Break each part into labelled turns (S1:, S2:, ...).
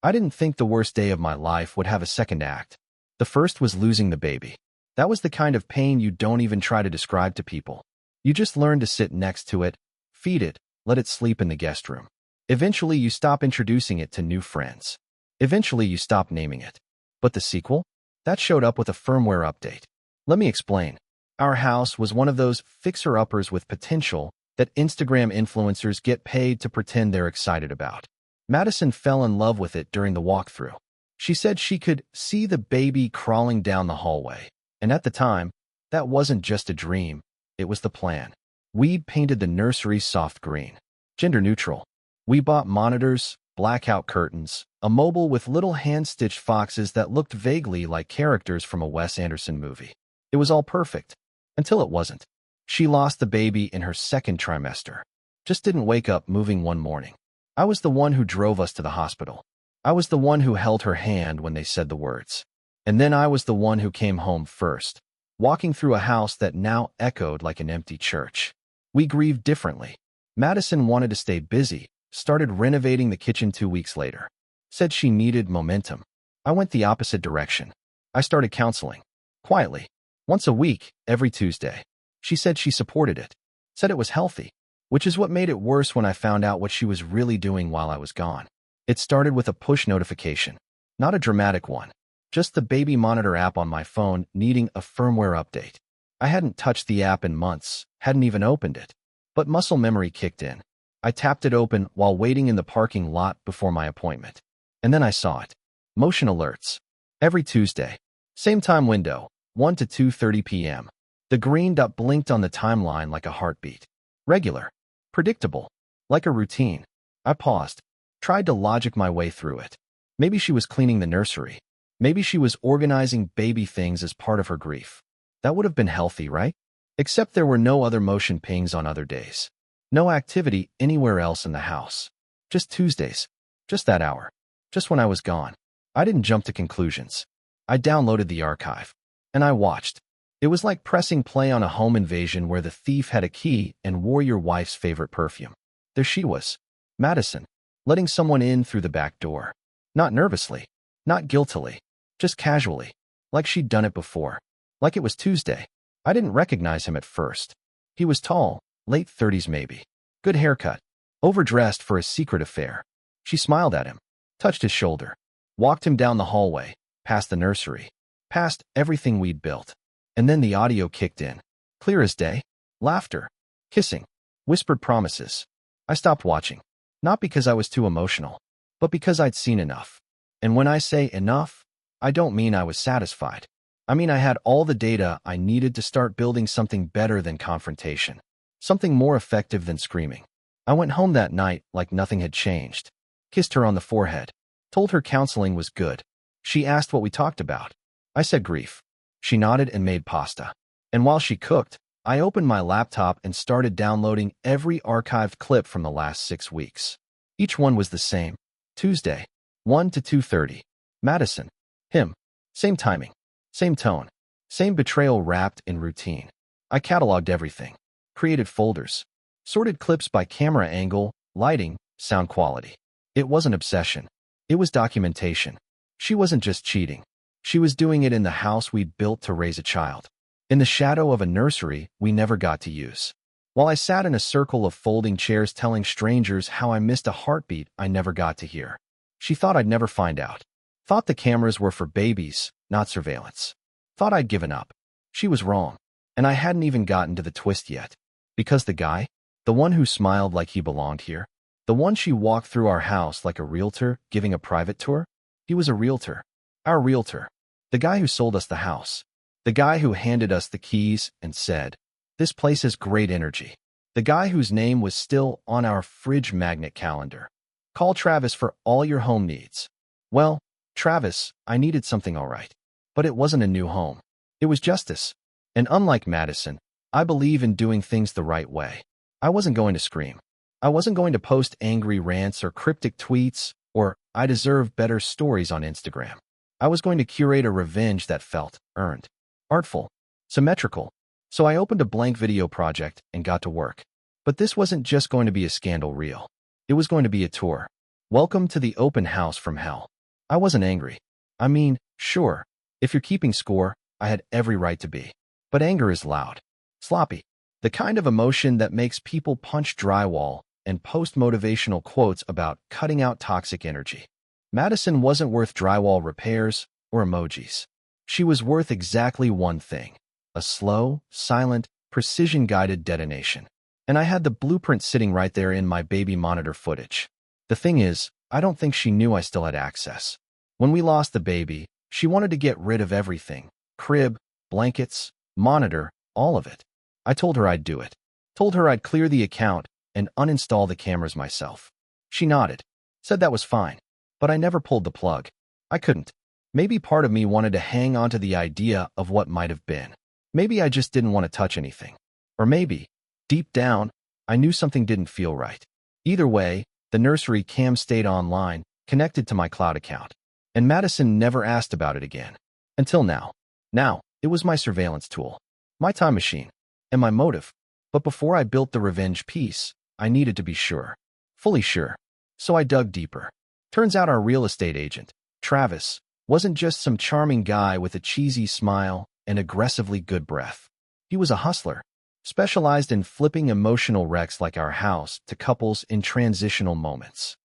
S1: I didn't think the worst day of my life would have a second act. The first was losing the baby. That was the kind of pain you don't even try to describe to people. You just learn to sit next to it, feed it, let it sleep in the guest room. Eventually, you stop introducing it to new friends. Eventually, you stop naming it. But the sequel? That showed up with a firmware update. Let me explain. Our house was one of those fixer-uppers with potential that Instagram influencers get paid to pretend they're excited about. Madison fell in love with it during the walkthrough. She said she could see the baby crawling down the hallway. And at the time, that wasn't just a dream, it was the plan. We'd painted the nursery soft green, gender neutral. We bought monitors, blackout curtains, a mobile with little hand-stitched foxes that looked vaguely like characters from a Wes Anderson movie. It was all perfect. Until it wasn't. She lost the baby in her second trimester. Just didn't wake up moving one morning. I was the one who drove us to the hospital. I was the one who held her hand when they said the words. And then I was the one who came home first, walking through a house that now echoed like an empty church. We grieved differently. Madison wanted to stay busy, started renovating the kitchen 2 weeks later. Said she needed momentum. I went the opposite direction. I started counseling. Quietly. Once a week, every Tuesday. She said she supported it. Said it was healthy. Which is what made it worse when I found out what she was really doing while I was gone. It started with a push notification. Not a dramatic one. Just the baby monitor app on my phone needing a firmware update. I hadn't touched the app in months, hadn't even opened it. But muscle memory kicked in. I tapped it open while waiting in the parking lot before my appointment. And then I saw it. Motion alerts. Every Tuesday. Same time window, 1 to 2:30 p.m. The green dot blinked on the timeline like a heartbeat. Regular. Predictable. Like a routine. I paused. Tried to logic my way through it. Maybe she was cleaning the nursery. Maybe she was organizing baby things as part of her grief. That would have been healthy, right? Except there were no other motion pings on other days. No activity anywhere else in the house. Just Tuesdays. Just that hour. Just when I was gone. I didn't jump to conclusions. I downloaded the archive. And I watched. It was like pressing play on a home invasion where the thief had a key and wore your wife's favorite perfume. There she was. Madison. Letting someone in through the back door. Not nervously. Not guiltily. Just casually. Like she'd done it before. Like it was Tuesday. I didn't recognize him at first. He was tall, late 30s maybe. Good haircut. Overdressed for a secret affair. She smiled at him. Touched his shoulder. Walked him down the hallway. Past the nursery. Past everything we'd built. And then the audio kicked in. Clear as day. Laughter. Kissing. Whispered promises. I stopped watching. Not because I was too emotional. But because I'd seen enough. And when I say enough, I don't mean I was satisfied. I mean I had all the data I needed to start building something better than confrontation. Something more effective than screaming. I went home that night like nothing had changed. Kissed her on the forehead. Told her counseling was good. She asked what we talked about. I said grief. She nodded and made pasta. And while she cooked, I opened my laptop and started downloading every archived clip from the last 6 weeks. Each one was the same. Tuesday, 1 to 2:30. Madison. Him. Same timing. Same tone. Same betrayal wrapped in routine. I cataloged everything. Created folders. Sorted clips by camera angle, lighting, sound quality. It wasn't obsession. It was documentation. She wasn't just cheating. She was doing it in the house we'd built to raise a child. In the shadow of a nursery we never got to use. While I sat in a circle of folding chairs telling strangers how I missed a heartbeat I never got to hear. She thought I'd never find out. Thought the cameras were for babies, not surveillance. Thought I'd given up. She was wrong. And I hadn't even gotten to the twist yet. Because the guy, the one who smiled like he belonged here, the one she walked through our house like a realtor giving a private tour, he was a realtor. Our realtor. The guy who sold us the house. The guy who handed us the keys and said, "This place has great energy." The guy whose name was still on our fridge magnet calendar. Call Travis for all your home needs. Well, Travis, I needed something all right. But it wasn't a new home. It was justice. And unlike Madison, I believe in doing things the right way. I wasn't going to scream. I wasn't going to post angry rants or cryptic tweets or "I deserve better" stories on Instagram. I was going to curate a revenge that felt earned, artful, symmetrical. So I opened a blank video project and got to work. But this wasn't just going to be a scandal reel. It was going to be a tour. Welcome to the open house from hell. I wasn't angry. I mean, sure, if you're keeping score, I had every right to be. But anger is loud, sloppy, the kind of emotion that makes people punch drywall and post motivational quotes about cutting out toxic energy. Madison wasn't worth drywall repairs or emojis. She was worth exactly one thing: a slow, silent, precision-guided detonation. And I had the blueprint sitting right there in my baby monitor footage. The thing is, I don't think she knew I still had access. When we lost the baby, she wanted to get rid of everything: crib, blankets, monitor, all of it. I told her I'd do it. Told her I'd clear the account and uninstall the cameras myself. She nodded, said that was fine, but I never pulled the plug. I couldn't. Maybe part of me wanted to hang on to the idea of what might have been. Maybe I just didn't want to touch anything. Or maybe, deep down, I knew something didn't feel right. Either way, the nursery cam stayed online, connected to my cloud account. And Madison never asked about it again. Until now. Now, it was my surveillance tool, my time machine, and my motive. But before I built the revenge piece, I needed to be sure. Fully sure. So I dug deeper. Turns out our real estate agent, Travis, wasn't just some charming guy with a cheesy smile and aggressively good breath. He was a hustler, specialized in flipping emotional wrecks like our house to couples in transitional moments.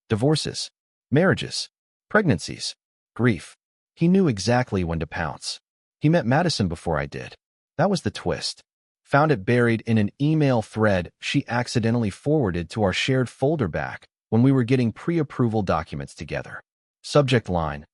S1: Divorces, marriages, pregnancies, grief. He knew exactly when to pounce. He met Madison before I did. That was the twist. Found it buried in an email thread she accidentally forwarded to our shared folder back when we were getting pre-approval documents together. Subject line,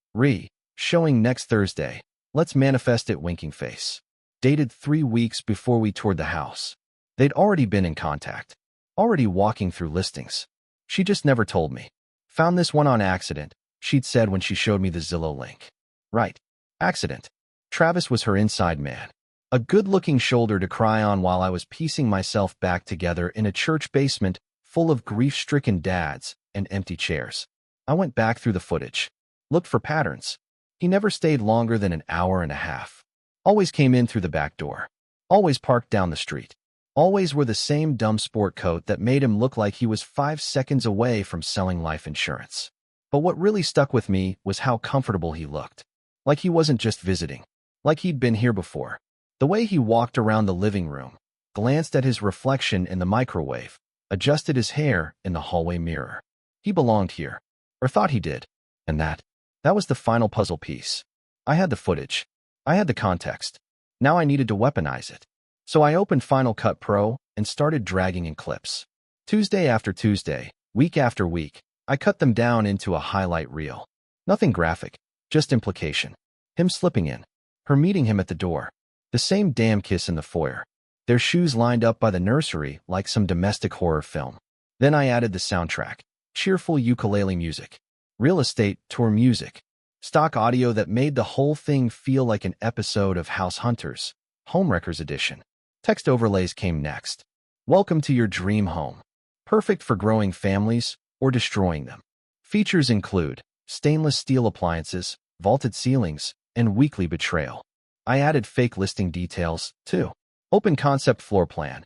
S1: showing next Thursday. Let's manifest it, winking face. Dated 3 weeks before we toured the house. They'd already been in contact. Already walking through listings. She just never told me. Found this one on accident, she'd said when she showed me the Zillow link. Right. Accident. Travis was her inside man. A good-looking shoulder to cry on while I was piecing myself back together in a church basement full of grief-stricken dads and empty chairs. I went back through the footage. Looked for patterns. He never stayed longer than an hour and a half. Always came in through the back door. Always parked down the street. Always wore the same dumb sport coat that made him look like he was 5 seconds away from selling life insurance. But what really stuck with me was how comfortable he looked. Like he wasn't just visiting. Like he'd been here before. The way he walked around the living room, glanced at his reflection in the microwave, adjusted his hair in the hallway mirror. He belonged here. Or thought he did. And that was the final puzzle piece. I had the footage. I had the context. Now I needed to weaponize it. So I opened Final Cut Pro and started dragging in clips. Tuesday after Tuesday, week after week, I cut them down into a highlight reel. Nothing graphic, just implication. Him slipping in. Her meeting him at the door. The same damn kiss in the foyer. Their shoes lined up by the nursery like some domestic horror film. Then I added the soundtrack. Cheerful ukulele music. Real estate tour music. Stock audio that made the whole thing feel like an episode of House Hunters, Homewreckers Edition. Text overlays came next. Welcome to your dream home. Perfect for growing families or destroying them. Features include stainless steel appliances, vaulted ceilings, and weekly betrayal. I added fake listing details, too. Open concept floor plan.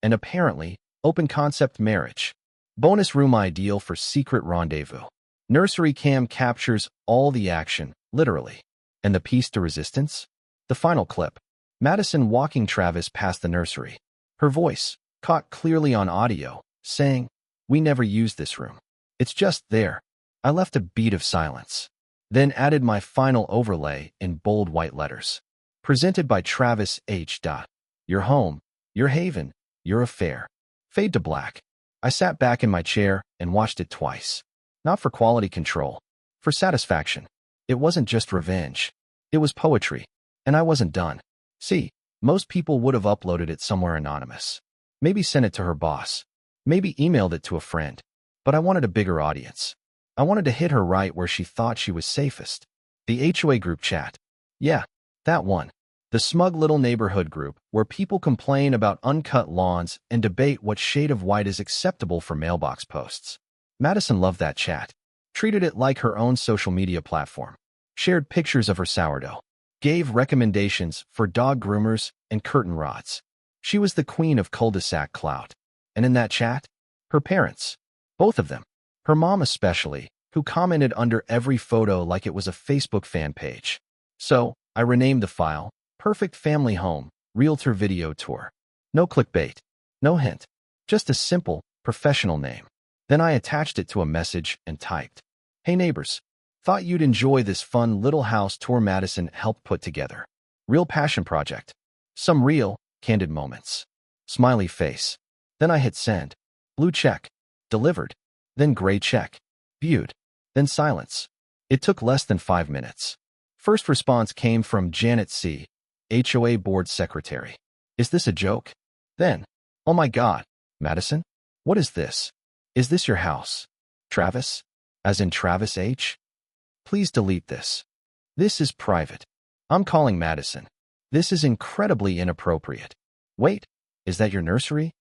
S1: And apparently, open concept marriage. Bonus room ideal for secret rendezvous. Nursery cam captures all the action, literally. And the piece de resistance? The final clip. Madison walking Travis past the nursery. Her voice, caught clearly on audio, saying, "We never used this room. It's just there." I left a beat of silence. Then added my final overlay in bold white letters. Presented by Travis H. Your home, your haven, your affair. Fade to black. I sat back in my chair and watched it twice. Not for quality control. For satisfaction. It wasn't just revenge. It was poetry. And I wasn't done. See, most people would have uploaded it somewhere anonymous. Maybe sent it to her boss. Maybe emailed it to a friend. But I wanted a bigger audience. I wanted to hit her right where she thought she was safest. The HOA group chat. Yeah, that one. The smug little neighborhood group where people complain about uncut lawns and debate what shade of white is acceptable for mailbox posts. Madison loved that chat. Treated it like her own social media platform. Shared pictures of her sourdough. Gave recommendations for dog groomers and curtain rods. She was the queen of cul-de-sac clout. And in that chat, her parents. Both of them. Her mom especially, who commented under every photo like it was a Facebook fan page. So, I renamed the file, Perfect Family Home, Realtor Video Tour. No clickbait. No hint. Just a simple, professional name. Then I attached it to a message and typed, "Hey neighbors, thought you'd enjoy this fun little house tour Madison helped put together. Real passion project. Some real, candid moments." Smiley face. Then I hit send. Blue check. Delivered. Then gray check. Viewed. Then silence. It took less than 5 minutes. First response came from Janet C., HOA board secretary. "Is this a joke?" Then, "Oh my God, Madison? What is this? Is this your house? Travis? As in Travis H? Please delete this. This is private. I'm calling Madison. This is incredibly inappropriate. Wait, is that your nursery?"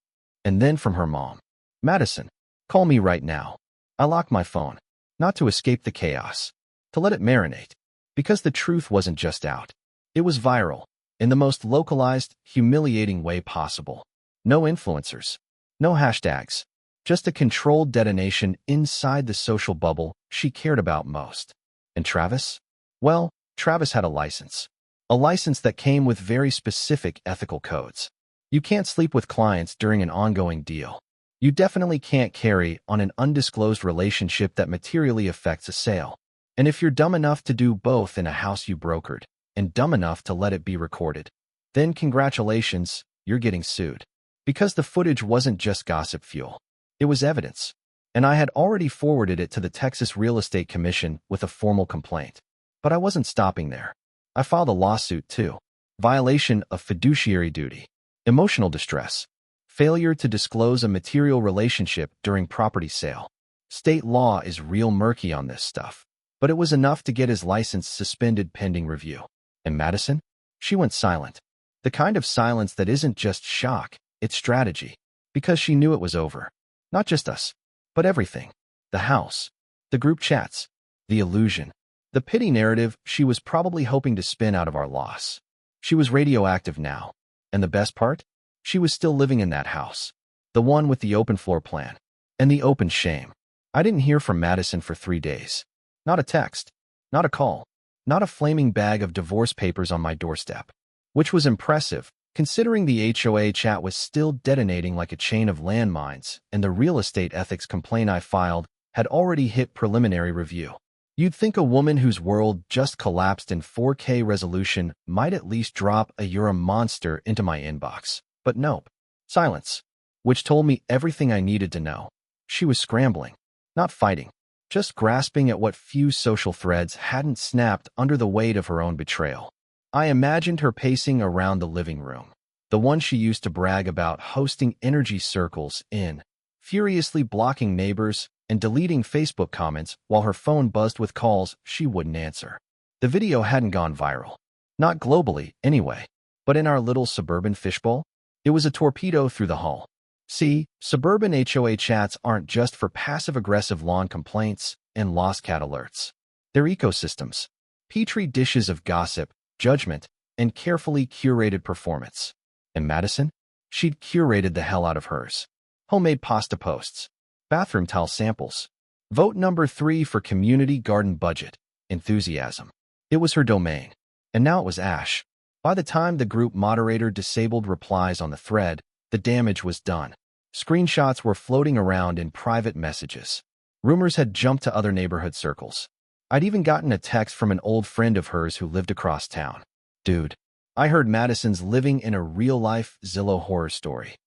S1: And then from her mom, "Madison, call me right now." I locked my phone, not to escape the chaos, to let it marinate, because the truth wasn't just out. It was viral, in the most localized, humiliating way possible. No influencers, no hashtags, just a controlled detonation inside the social bubble she cared about most. And Travis? Well, Travis had a license that came with very specific ethical codes. You can't sleep with clients during an ongoing deal. You definitely can't carry on an undisclosed relationship that materially affects a sale. And if you're dumb enough to do both in a house you brokered, and dumb enough to let it be recorded, then congratulations, you're getting sued. Because the footage wasn't just gossip fuel. It was evidence. And I had already forwarded it to the Texas Real Estate Commission with a formal complaint. But I wasn't stopping there. I filed a lawsuit too. Violation of fiduciary duty. Emotional distress. Failure to disclose a material relationship during property sale. State law is real murky on this stuff. But it was enough to get his license suspended pending review. And Madison? She went silent. The kind of silence that isn't just shock, it's strategy. Because she knew it was over. Not just us, but everything. The house. The group chats. The illusion. The pity narrative she was probably hoping to spin out of our loss. She was radioactive now. And the best part? She was still living in that house. The one with the open floor plan. And the open shame. I didn't hear from Madison for 3 days. Not a text. Not a call. Not a flaming bag of divorce papers on my doorstep. Which was impressive, considering the HOA chat was still detonating like a chain of landmines, and the real estate ethics complaint I filed had already hit preliminary review. You'd think a woman whose world just collapsed in 4K resolution might at least drop a "you're a monster" into my inbox. But nope. Silence. Which told me everything I needed to know. She was scrambling. Not fighting. Just grasping at what few social threads hadn't snapped under the weight of her own betrayal. I imagined her pacing around the living room, the one she used to brag about hosting energy circles in, furiously blocking neighbors and deleting Facebook comments while her phone buzzed with calls she wouldn't answer. The video hadn't gone viral. Not globally, anyway. But in our little suburban fishbowl, it was a torpedo through the hull. See, suburban HOA chats aren't just for passive-aggressive lawn complaints and lost cat alerts. They're ecosystems. Petri dishes of gossip, judgment, and carefully curated performance. And Madison? She'd curated the hell out of hers. Homemade pasta posts. Bathroom towel samples. Vote number 3 for community garden budget. Enthusiasm. It was her domain. And now it was ash. By the time the group moderator disabled replies on the thread, the damage was done. Screenshots were floating around in private messages. Rumors had jumped to other neighborhood circles. I'd even gotten a text from an old friend of hers who lived across town. "Dude, I heard Madison's living in a real-life Zillow horror story."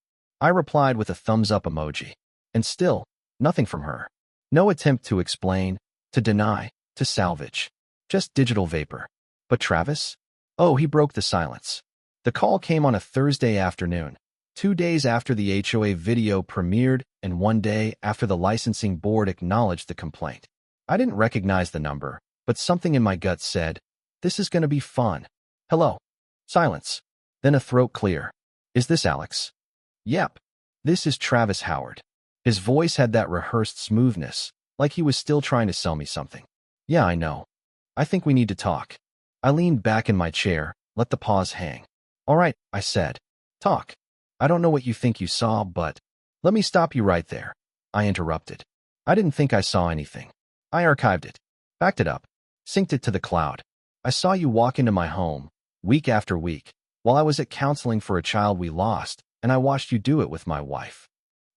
S1: I replied with a thumbs-up emoji. And still, nothing from her. No attempt to explain, to deny, to salvage. Just digital vapor. But Travis? Oh, he broke the silence. The call came on a Thursday afternoon, 2 days after the HOA video premiered and 1 day after the licensing board acknowledged the complaint. I didn't recognize the number, but something in my gut said, "This is going to be fun." "Hello." Silence. Then a throat clear. "Is this Alex?" "Yep. This is Travis Howard." His voice had that rehearsed smoothness, like he was still trying to sell me something. "Yeah, I know. I think we need to talk." I leaned back in my chair, let the pause hang. "All right," I said. "Talk. I don't know what you think you saw, but..." "Let me stop you right there," I interrupted. I didn't think I saw anything. I archived it, backed it up, synced it to the cloud. I saw you walk into my home, week after week, while I was at counseling for a child we lost, and I watched you do it with my wife.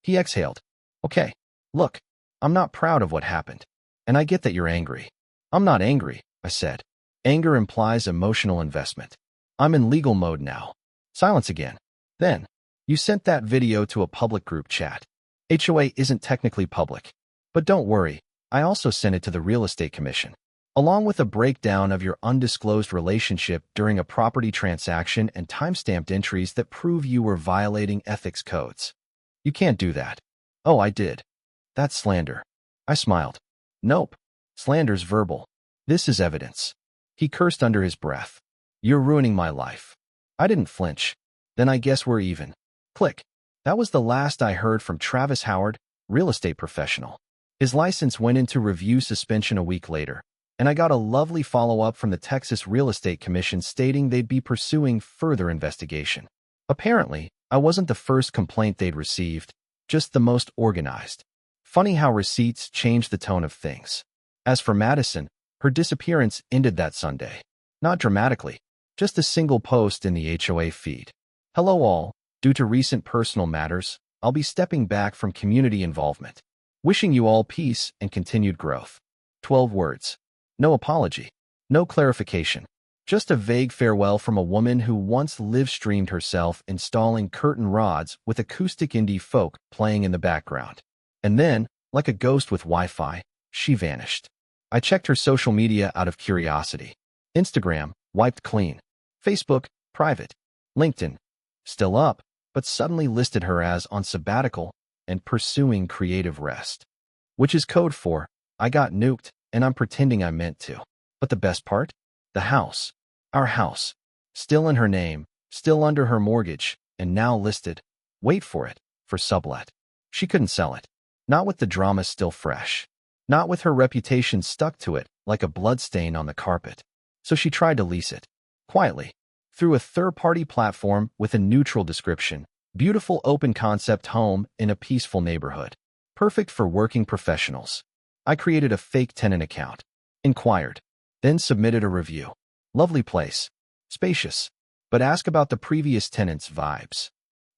S1: He exhaled. Okay, look, I'm not proud of what happened, and I get that you're angry. I'm not angry, I said. Anger implies emotional investment. I'm in legal mode now. Silence again. Then, you sent that video to a public group chat. HOA isn't technically public. But don't worry, I also sent it to the Real Estate Commission, along with a breakdown of your undisclosed relationship during a property transaction and timestamped entries that prove you were violating ethics codes. You can't do that. Oh, I did. That's slander. I smiled. Nope. Slander's verbal. This is evidence. He cursed under his breath. You're ruining my life. I didn't flinch. Then I guess we're even. Click. That was the last I heard from Travis Howard, real estate professional. His license went into review suspension a week later, and I got a lovely follow-up from the Texas Real Estate Commission stating they'd be pursuing further investigation. Apparently, I wasn't the first complaint they'd received, just the most organized. Funny how receipts change the tone of things. As for Madison, her disappearance ended that Sunday. Not dramatically, just a single post in the HOA feed. Hello all, due to recent personal matters, I'll be stepping back from community involvement. Wishing you all peace and continued growth. 12 words. No apology. No clarification. Just a vague farewell from a woman who once live-streamed herself installing curtain rods with acoustic indie folk playing in the background. And then, like a ghost with Wi-Fi, she vanished. I checked her social media out of curiosity. Instagram, wiped clean. Facebook, private. LinkedIn, still up, but suddenly listed her as on sabbatical and pursuing creative rest. Which is code for, I got nuked and I'm pretending I meant to. But the best part? The house. Our house. Still in her name, still under her mortgage, and now listed, wait for it, for sublet. She couldn't sell it. Not with the drama still fresh. Not with her reputation stuck to it like a bloodstain on the carpet. So she tried to lease it. Quietly. Through a third-party platform with a neutral description. Beautiful open-concept home in a peaceful neighborhood. Perfect for working professionals. I created a fake tenant account. Inquired. Then submitted a review. Lovely place. Spacious. But ask about the previous tenant's vibes.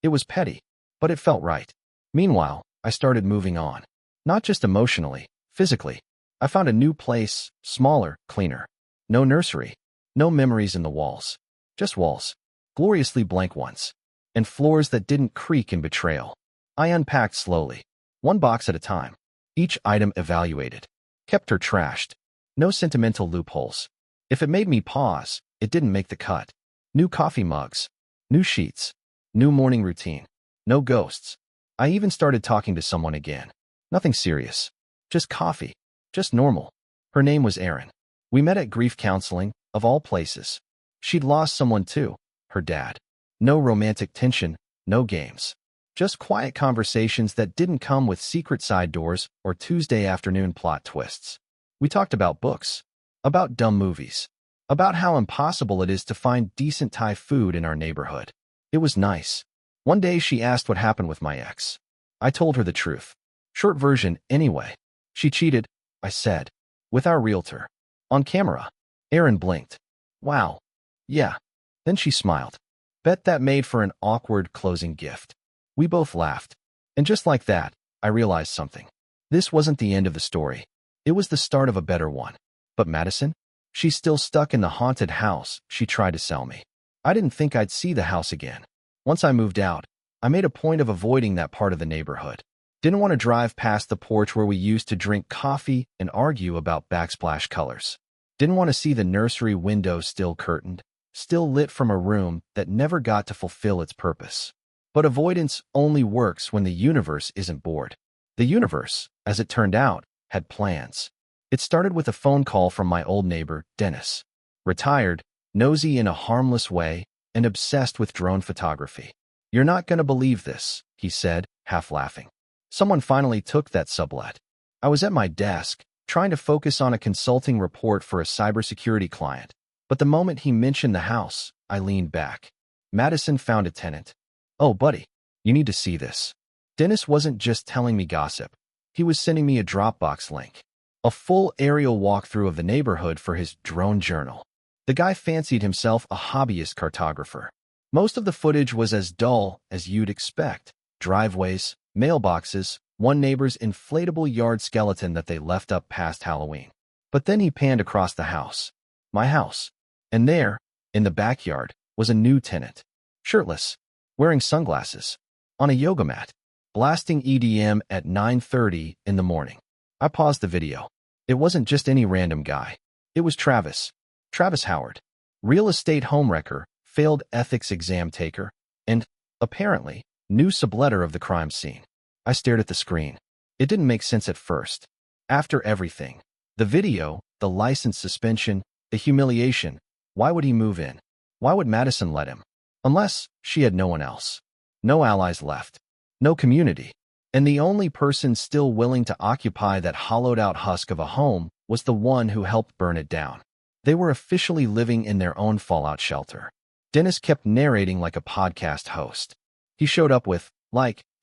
S1: It was petty, but it felt right. Meanwhile, I started moving on. Not just emotionally, physically. I found a new place, smaller, cleaner. No nursery. No memories in the walls. Just walls. Gloriously blank ones. And floors that didn't creak in betrayal. I unpacked slowly. One box at a time. Each item evaluated. Kept her trashed. No sentimental loopholes. If it made me pause, it didn't make the cut. New coffee mugs. New sheets. New morning routine. No ghosts. I even started talking to someone again. Nothing serious. Just coffee. Just normal. Her name was Erin. We met at grief counseling, of all places. She'd lost someone too, her dad. No romantic tension, no games. Just quiet conversations that didn't come with secret side doors or Tuesday afternoon plot twists. We talked about books, about dumb movies, about how impossible it is to find decent Thai food in our neighborhood. It was nice. One day she asked what happened with my ex. I told her the truth. Short version, anyway. She cheated, I said, with our realtor. On camera. Erin blinked. Wow. Yeah. Then she smiled. Bet that made for an awkward closing gift. We both laughed. And just like that, I realized something. This wasn't the end of the story. It was the start of a better one. But Madison? She's still stuck in the haunted house she tried to sell me. I didn't think I'd see the house again. Once I moved out, I made a point of avoiding that part of the neighborhood. Didn't want to drive past the porch where we used to drink coffee and argue about backsplash colors. Didn't want to see the nursery window still curtained, still lit from a room that never got to fulfill its purpose. But avoidance only works when the universe isn't bored. The universe, as it turned out, had plans. It started with a phone call from my old neighbor, Dennis. Retired, nosy in a harmless way, and obsessed with drone photography. You're not going to believe this, he said, half laughing. Someone finally took that sublet. I was at my desk, trying to focus on a consulting report for a cybersecurity client. But the moment he mentioned the house, I leaned back. Madison found a tenant. Oh, buddy, you need to see this. Dennis wasn't just telling me gossip. He was sending me a Dropbox link. A full aerial walkthrough of the neighborhood for his drone journal. The guy fancied himself a hobbyist cartographer. Most of the footage was as dull as you'd expect. Driveways, mailboxes, one neighbor's inflatable yard skeleton that they left up past Halloween. But then he panned across the house. My house. And there, in the backyard, was a new tenant. Shirtless, wearing sunglasses, on a yoga mat, blasting EDM at 9:30 in the morning. I paused the video. It wasn't just any random guy. It was Travis. Travis Howard. Real estate homewrecker, failed ethics exam taker, and, apparently, new subletter of the crime scene. I stared at the screen. It didn't make sense at first. After everything, the video, the license suspension, the humiliation, why would he move in? Why would Madison let him? Unless she had no one else. No allies left. No community. And the only person still willing to occupy that hollowed-out husk of a home was the one who helped burn it down. They were officially living in their own fallout shelter. Dennis kept narrating like a podcast host. He showed up with,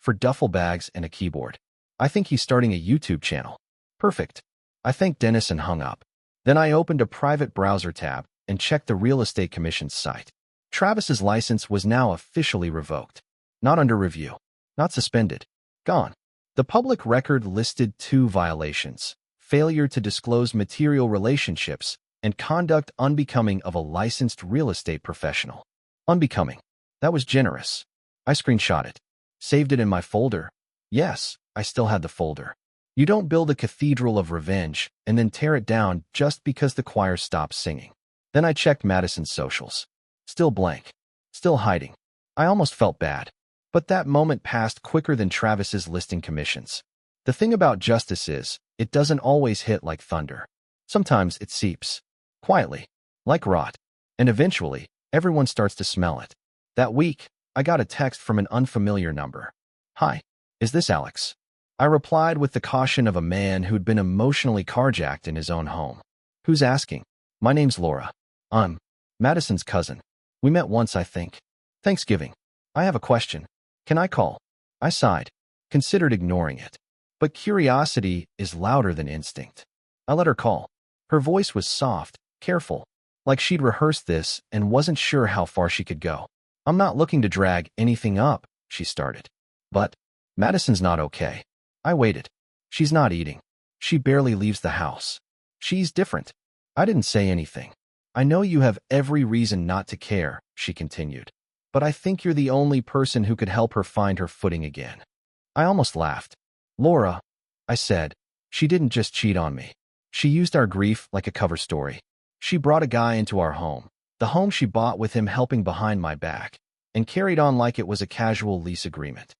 S1: for duffel bags and a keyboard. I think he's starting a YouTube channel. Perfect. I thanked Dennis and hung up. Then I opened a private browser tab and checked the Real Estate Commission's site. Travis's license was now officially revoked. Not under review. Not suspended. Gone. The public record listed 2 violations: failure to disclose material relationships and conduct unbecoming of a licensed real estate professional. Unbecoming. That was generous. I screenshot it. Saved it in my folder. Yes, I still had the folder. You don't build a cathedral of revenge and then tear it down just because the choir stops singing. Then I checked Madison's socials. Still blank. Still hiding. I almost felt bad. But that moment passed quicker than Travis's listing commissions. The thing about justice is, it doesn't always hit like thunder. Sometimes it seeps. Quietly. Like rot. And eventually, everyone starts to smell it. That week, I got a text from an unfamiliar number. Hi. Is this Alex? I replied with the caution of a man who'd been emotionally carjacked in his own home. Who's asking? My name's Laura. I'm Madison's cousin. We met once, I think. Thanksgiving. I have a question. Can I call? I sighed, considered ignoring it. But curiosity is louder than instinct. I let her call. Her voice was soft, careful, like she'd rehearsed this and wasn't sure how far she could go. I'm not looking to drag anything up, she started. But Madison's not okay. I waited. She's not eating. She barely leaves the house. She's different. I didn't say anything. I know you have every reason not to care, she continued. But I think you're the only person who could help her find her footing again. I almost laughed. Laura, I said, she didn't just cheat on me. She used our grief like a cover story. She brought a guy into our home, the home she bought with him helping behind my back, and carried on like it was a casual lease agreement.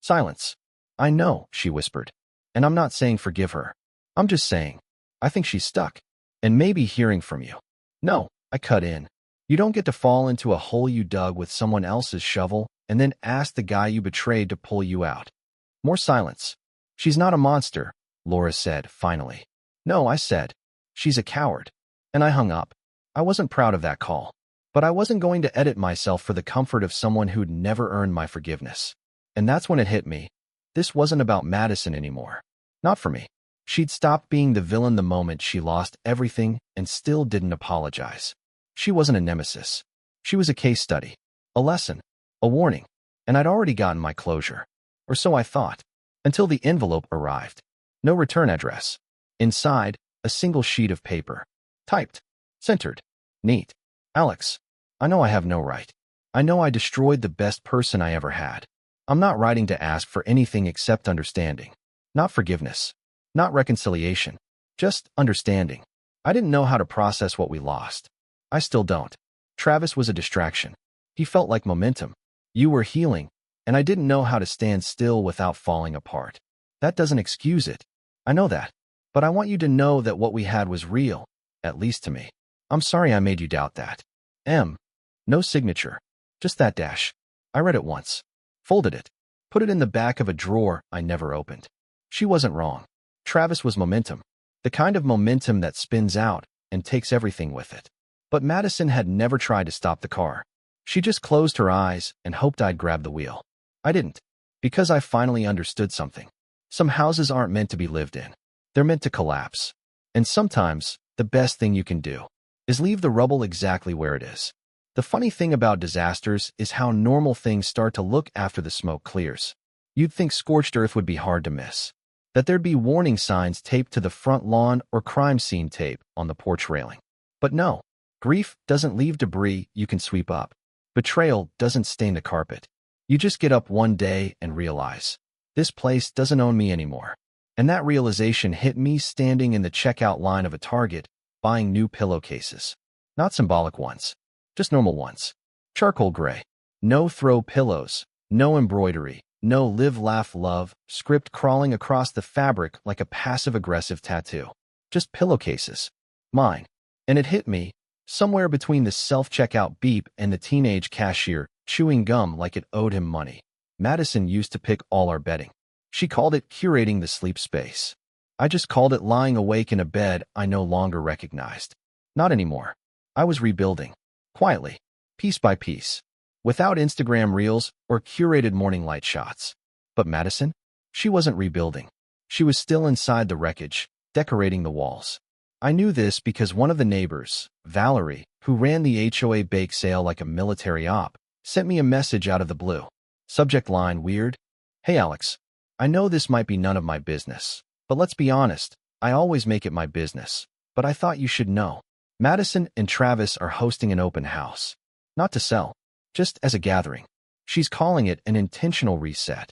S1: Silence. I know, she whispered. And I'm not saying forgive her. I'm just saying, I think she's stuck. And maybe hearing from you. No, I cut in. You don't get to fall into a hole you dug with someone else's shovel and then ask the guy you betrayed to pull you out. More silence. She's not a monster, Laura said, finally. No, I said. She's a coward. And I hung up. I wasn't proud of that call. But I wasn't going to edit myself for the comfort of someone who'd never earned my forgiveness. And that's when it hit me. This wasn't about Madison anymore. Not for me. She'd stopped being the villain the moment she lost everything and still didn't apologize. She wasn't a nemesis. She was a case study, a lesson, a warning, and I'd already gotten my closure. Or so I thought, until the envelope arrived. No return address. Inside, a single sheet of paper. Typed. Centered. Neat. Alex, I know I have no right. I know I destroyed the best person I ever had. I'm not writing to ask for anything except understanding. Not forgiveness. Not reconciliation. Just understanding. I didn't know how to process what we lost. I still don't. Travis was a distraction. He felt like momentum. You were healing, and I didn't know how to stand still without falling apart. That doesn't excuse it. I know that. But I want you to know that what we had was real, at least to me. I'm sorry I made you doubt that. M. No signature. Just that dash. I read it once. Folded it. Put it in the back of a drawer I never opened. She wasn't wrong. Travis was momentum. The kind of momentum that spins out and takes everything with it. But Madison had never tried to stop the car. She just closed her eyes and hoped I'd grab the wheel. I didn't. Because I finally understood something. Some houses aren't meant to be lived in. They're meant to collapse. And sometimes, the best thing you can do is leave the rubble exactly where it is. The funny thing about disasters is how normal things start to look after the smoke clears. You'd think scorched earth would be hard to miss, that there'd be warning signs taped to the front lawn or crime scene tape on the porch railing. But no, grief doesn't leave debris you can sweep up. Betrayal doesn't stain the carpet. You just get up one day and realize, this place doesn't own me anymore. And that realization hit me standing in the checkout line of a Target, buying new pillowcases. Not symbolic ones, just normal ones. Charcoal gray. No throw pillows, no embroidery, no live, laugh, love script crawling across the fabric like a passive-aggressive tattoo. Just pillowcases. Mine. And it hit me, somewhere between the self-checkout beep and the teenage cashier chewing gum like it owed him money. Madison used to pick all our bedding. She called it curating the sleep space. I just called it lying awake in a bed I no longer recognized. Not anymore. I was rebuilding. Quietly. Piece by piece. Without Instagram reels or curated morning light shots. But Madison? She wasn't rebuilding. She was still inside the wreckage, decorating the walls. I knew this because one of the neighbors, Valerie, who ran the HOA bake sale like a military op, sent me a message out of the blue. Subject line weird. Hey Alex, I know this might be none of my business, but let's be honest, I always make it my business. But I thought you should know. Madison and Travis are hosting an open house. Not to sell, just as a gathering. She's calling it an intentional reset.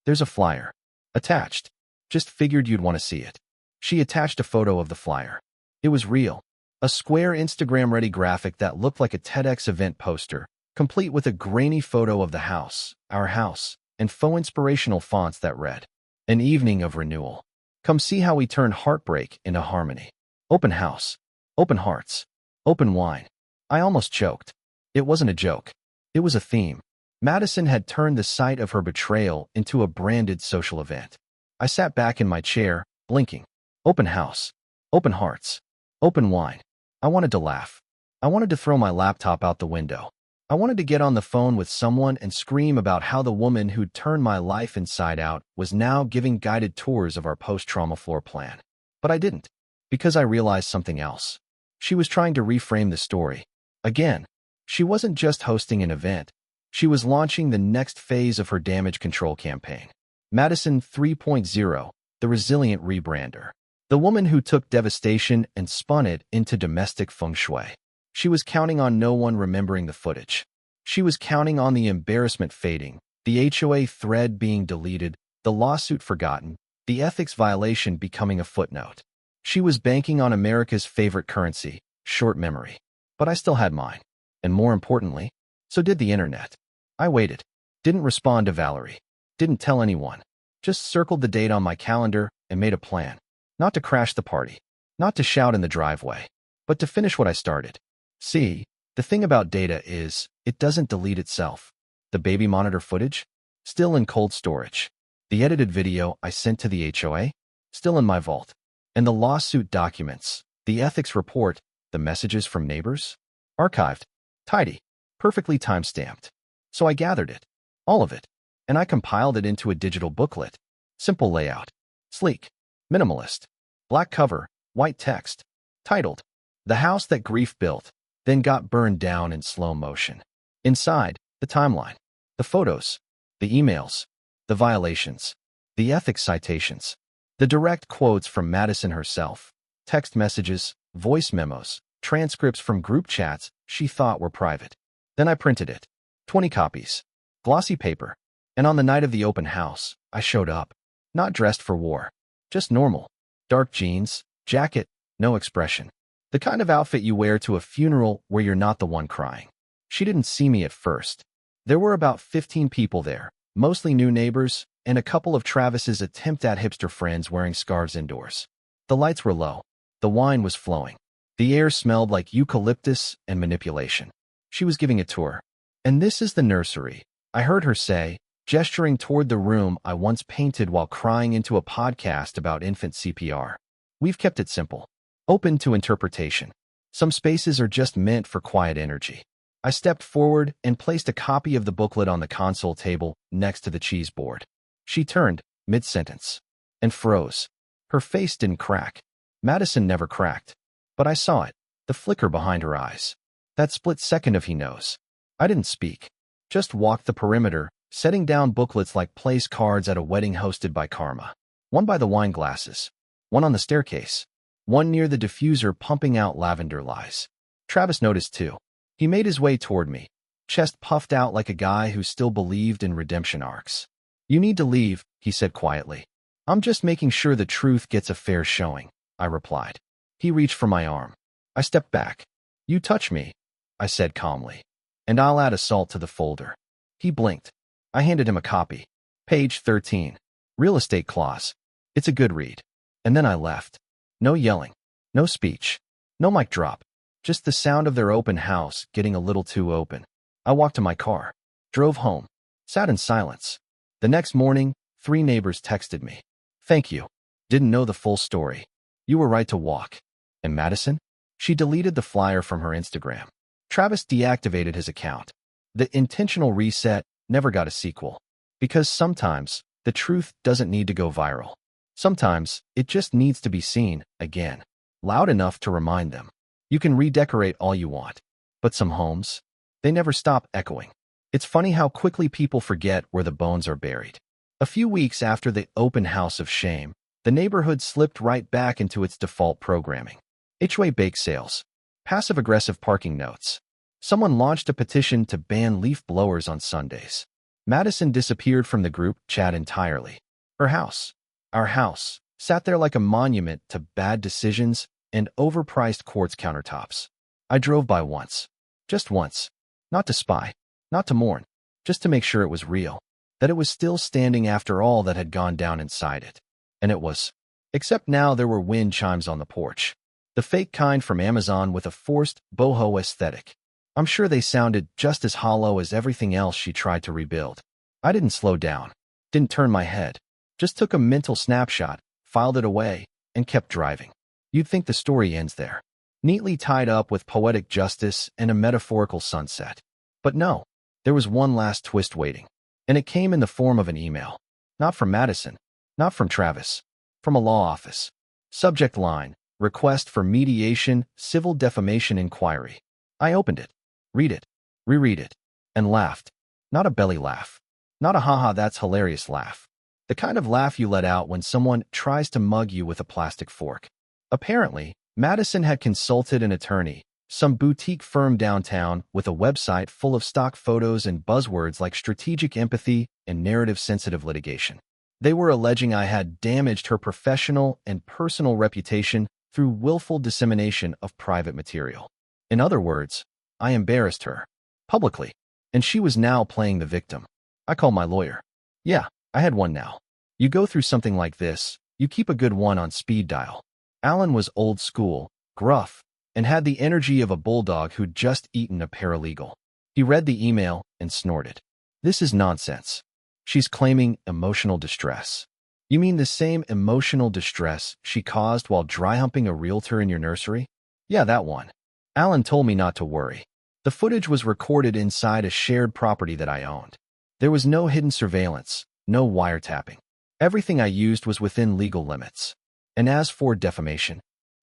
S1: There's a flyer. Attached. Just figured you'd want to see it. She attached a photo of the flyer. It was real. A square Instagram-ready graphic that looked like a TEDx event poster, complete with a grainy photo of the house, our house, and faux inspirational fonts that read, "An evening of renewal. Come see how we turn heartbreak into harmony. Open house. Open hearts. Open wine." I almost choked. It wasn't a joke. It was a theme. Madison had turned the site of her betrayal into a branded social event. I sat back in my chair, blinking. Open house. Open hearts. Open wine. I wanted to laugh. I wanted to throw my laptop out the window. I wanted to get on the phone with someone and scream about how the woman who'd turned my life inside out was now giving guided tours of our post-trauma floor plan. But I didn't, because I realized something else. She was trying to reframe the story. Again, she wasn't just hosting an event. She was launching the next phase of her damage control campaign. Madison 3.0, the resilient rebrander. The woman who took devastation and spun it into domestic feng shui. She was counting on no one remembering the footage. She was counting on the embarrassment fading, the HOA thread being deleted, the lawsuit forgotten, the ethics violation becoming a footnote. She was banking on America's favorite currency, short memory. But I still had mine. And more importantly, so did the internet. I waited. Didn't respond to Valerie. Didn't tell anyone. Just circled the date on my calendar and made a plan. Not to crash the party. Not to shout in the driveway. But to finish what I started. See, the thing about data is, it doesn't delete itself. The baby monitor footage? Still in cold storage. The edited video I sent to the HOA? Still in my vault. And the lawsuit documents, the ethics report, the messages from neighbors? Archived. Tidy. Perfectly time-stamped. So I gathered it. All of it. And I compiled it into a digital booklet. Simple layout. Sleek. Minimalist. Black cover, white text. Titled, "The House That Grief Built, Then Got Burned Down in Slow Motion." Inside, the timeline. The photos. The emails. The violations. The ethics citations. The direct quotes from Madison herself. Text messages, voice memos, transcripts from group chats she thought were private. Then I printed it. 20 copies. Glossy paper. And on the night of the open house, I showed up. Not dressed for war. Just normal. Dark jeans, jacket, no expression. The kind of outfit you wear to a funeral where you're not the one crying. She didn't see me at first. There were about 15 people there, mostly new neighbors, and a couple of Travis's attempt at hipster friends wearing scarves indoors. The lights were low. The wine was flowing. The air smelled like eucalyptus and manipulation. She was giving a tour. "And this is the nursery," I heard her say, gesturing toward the room I once painted while crying into a podcast about infant CPR. "We've kept it simple. Open to interpretation. Some spaces are just meant for quiet energy." I stepped forward and placed a copy of the booklet on the console table next to the cheese board. She turned, mid-sentence. and froze. Her face didn't crack. Madison never cracked. But I saw it, the flicker behind her eyes. That split second of he knows. I didn't speak. Just walked the perimeter, setting down booklets like place cards at a wedding hosted by Karma. One by the wine glasses. One on the staircase. One near the diffuser pumping out lavender lies. Travis noticed too. He made his way toward me, chest puffed out like a guy who still believed in redemption arcs. "You need to leave," he said quietly. "I'm just making sure the truth gets a fair showing," I replied. He reached for my arm. I stepped back. "You touch me," I said calmly, "and I'll add assault to the folder." He blinked. I handed him a copy. Page 13. Real estate clause. It's a good read. And then I left. No yelling. No speech. No mic drop. Just the sound of their open house getting a little too open. I walked to my car. Drove home. Sat in silence. The next morning, 3 neighbors texted me. "Thank you. Didn't know the full story. You were right to walk." And Madison? She deleted the flyer from her Instagram. Travis deactivated his account. The intentional reset never got a sequel. Because sometimes, the truth doesn't need to go viral. Sometimes, it just needs to be seen, again, loud enough to remind them. You can redecorate all you want. But some homes, they never stop echoing. It's funny how quickly people forget where the bones are buried. A few weeks after the open house of shame, the neighborhood slipped right back into its default programming. HOA bake sales. Passive-aggressive parking notes. Someone launched a petition to ban leaf blowers on Sundays. Madison disappeared from the group chat entirely. Her house, our house, sat there like a monument to bad decisions and overpriced quartz countertops. I drove by once. Just once. Not to spy. Not to mourn. Just to make sure it was real. That it was still standing after all that had gone down inside it. And it was. Except now there were wind chimes on the porch. The fake kind from Amazon with a forced boho aesthetic. I'm sure they sounded just as hollow as everything else she tried to rebuild. I didn't slow down. Didn't turn my head. Just took a mental snapshot, filed it away, and kept driving. You'd think the story ends there. Neatly tied up with poetic justice and a metaphorical sunset. But no, there was one last twist waiting. And it came in the form of an email. Not from Madison. Not from Travis. From a law office. Subject line, request for mediation, civil defamation inquiry. I opened it. Read it. Reread it. And laughed. Not a belly laugh. Not a haha that's hilarious laugh. The kind of laugh you let out when someone tries to mug you with a plastic fork. Apparently, Madison had consulted an attorney, some boutique firm downtown with a website full of stock photos and buzzwords like strategic empathy and narrative-sensitive litigation. They were alleging I had damaged her professional and personal reputation through willful dissemination of private material. In other words, I embarrassed her. Publicly. And she was now playing the victim. I called my lawyer. Yeah, I had one now. You go through something like this, you keep a good one on speed dial. Alan was old school, gruff, and had the energy of a bulldog who'd just eaten a paralegal. He read the email and snorted. This is nonsense. She's claiming emotional distress. You mean the same emotional distress she caused while dry humping a realtor in your nursery? Yeah, that one. Alan told me not to worry. The footage was recorded inside a shared property that I owned. There was no hidden surveillance, no wiretapping. Everything I used was within legal limits. And as for defamation,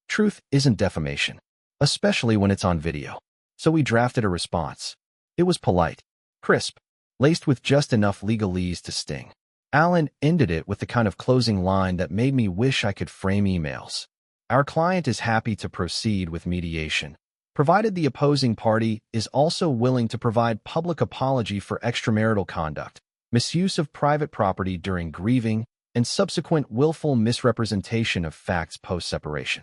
S1: truth isn't defamation, especially when it's on video. So we drafted a response. It was polite, crisp, laced with just enough legalese to sting. Alan ended it with the kind of closing line that made me wish I could frame emails. Our client is happy to proceed with mediation, provided the opposing party is also willing to provide public apology for extramarital conduct, misuse of private property during grieving, and subsequent willful misrepresentation of facts post-separation.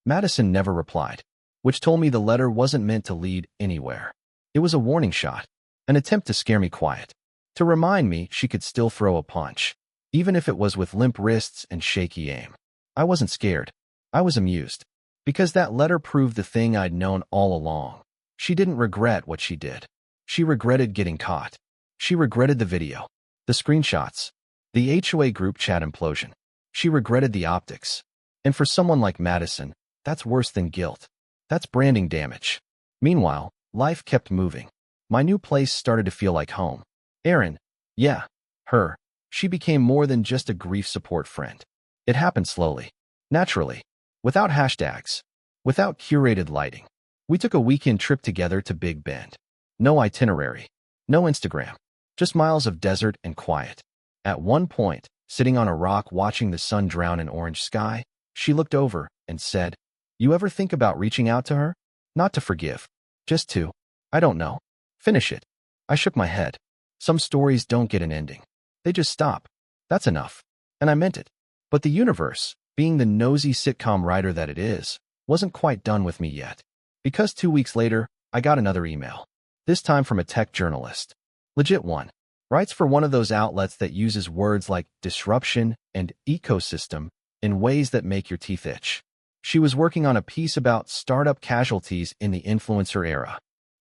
S1: Madison never replied, which told me the letter wasn't meant to lead anywhere. It was a warning shot, an attempt to scare me quiet, to remind me she could still throw a punch, even if it was with limp wrists and shaky aim. I wasn't scared. I was amused. Because that letter proved the thing I'd known all along. She didn't regret what she did. She regretted getting caught. She regretted the video, the screenshots, the HOA group chat implosion. She regretted the optics. And for someone like Madison, that's worse than guilt. That's branding damage. Meanwhile, life kept moving. My new place started to feel like home. Erin, yeah, her. She became more than just a grief support friend. It happened slowly, naturally, without hashtags, without curated lighting. We took a weekend trip together to Big Bend. No itinerary, no Instagram, just miles of desert and quiet. At one point, sitting on a rock watching the sun drown in orange sky, she looked over and said, "You ever think about reaching out to her? Not to forgive, just to, I don't know, finish it." I shook my head. Some stories don't get an ending. They just stop. That's enough. And I meant it. But the universe, being the nosy sitcom writer that it is, wasn't quite done with me yet. Because 2 weeks later, I got another email. This time from a tech journalist. Legit one. Writes for one of those outlets that uses words like disruption and ecosystem in ways that make your teeth itch. She was working on a piece about startup casualties in the influencer era.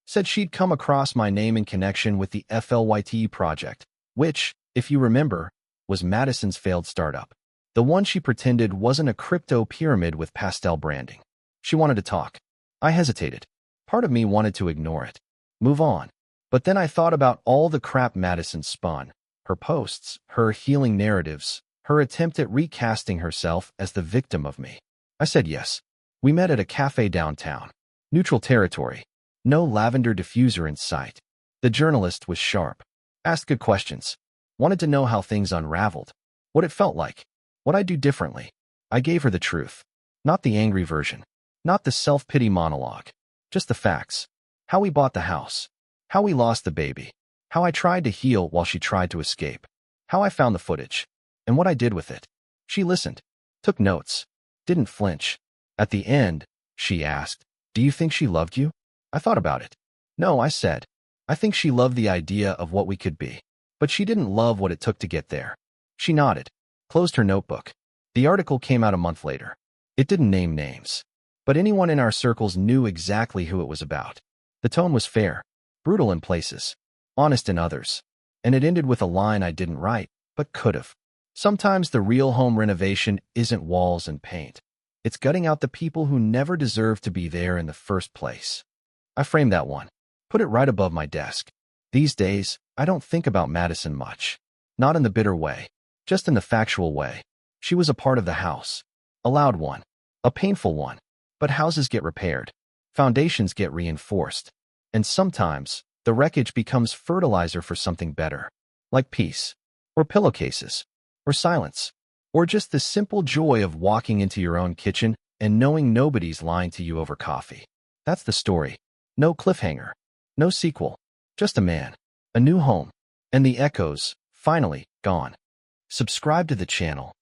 S1: Said she'd come across my name in connection with the FLYTE project, which, if you remember, was Madison's failed startup. The one she pretended wasn't a crypto pyramid with pastel branding. She wanted to talk. I hesitated. Part of me wanted to ignore it. Move on. But then I thought about all the crap Madison spun. Her posts, her healing narratives, her attempt at recasting herself as the victim of me. I said yes. We met at a cafe downtown. Neutral territory. No lavender diffuser in sight. The journalist was sharp. Asked good questions. Wanted to know how things unraveled. What it felt like. What I'd do differently. I gave her the truth. Not the angry version. Not the self-pity monologue. Just the facts. How we bought the house. How we lost the baby. How I tried to heal while she tried to escape. How I found the footage. And what I did with it. She listened. Took notes. Didn't flinch. At the end, she asked, "Do you think she loved you?" I thought about it. No, I said. I think she loved the idea of what we could be. But she didn't love what it took to get there. She nodded. Closed her notebook. The article came out a month later. It didn't name names. But anyone in our circles knew exactly who it was about. The tone was fair. Brutal in places. Honest in others. And it ended with a line I didn't write, but could have. Sometimes the real home renovation isn't walls and paint. It's gutting out the people who never deserved to be there in the first place. I framed that one. Put it right above my desk. These days, I don't think about Madison much. Not in the bitter way. Just in the factual way. She was a part of the house. A loud one. A painful one. But houses get repaired. Foundations get reinforced. And sometimes, the wreckage becomes fertilizer for something better. Like peace. Or pillowcases. Or silence. Or just the simple joy of walking into your own kitchen and knowing nobody's lying to you over coffee. That's the story. No cliffhanger. No sequel. Just a man. A new home. And the echoes, finally, gone. Subscribe to the channel